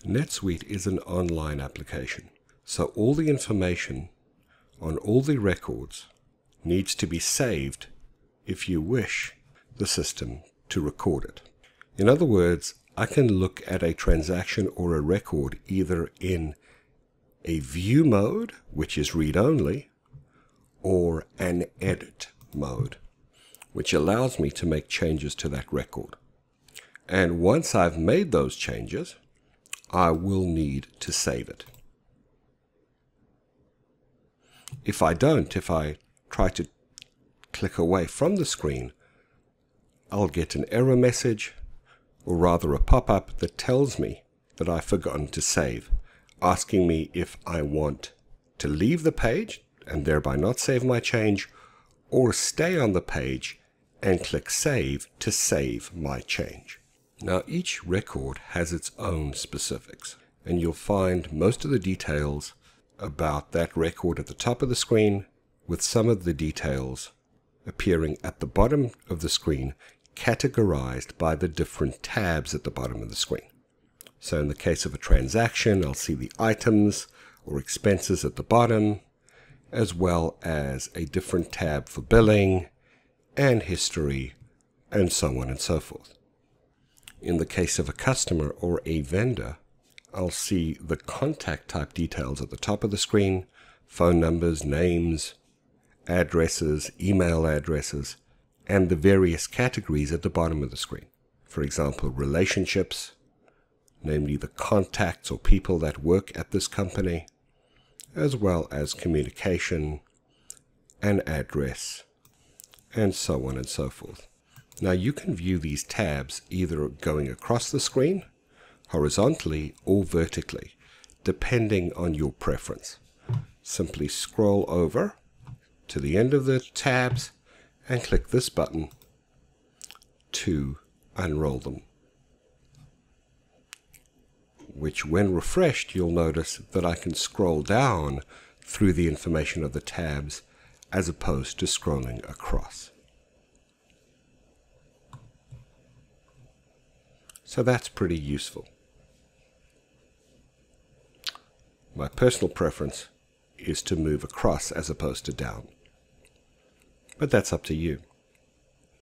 NetSuite is an online application, so all the information on all the records needs to be saved if you wish the system to record it. In other words, I can look at a transaction or a record either in a view mode, which is read-only, or an edit mode, which allows me to make changes to that record. And once I've made those changes, I will need to save it. If I don't, if I try to click away from the screen, I'll get an error message, or rather a pop-up that tells me that I've forgotten to save, asking me if I want to leave the page and thereby not save my change, or stay on the page and click Save to save my change. Now each record has its own specifics, and you'll find most of the details about that record at the top of the screen, with some of the details appearing at the bottom of the screen, categorized by the different tabs at the bottom of the screen. So in the case of a transaction, I'll see the items or expenses at the bottom, as well as a different tab for billing and history, and so on and so forth. In the case of a customer or a vendor, I'll see the contact type details at the top of the screen, phone numbers, names, addresses, email addresses, and the various categories at the bottom of the screen. For example, relationships, namely the contacts or people that work at this company, as well as communication, and address, and so on and so forth. Now you can view these tabs either going across the screen, horizontally, or vertically, depending on your preference. Simply scroll over to the end of the tabs and click this button to unroll them, which when refreshed you'll notice that I can scroll down through the information of the tabs as opposed to scrolling across. So that's pretty useful. My personal preference is to move across as opposed to down, but that's up to you.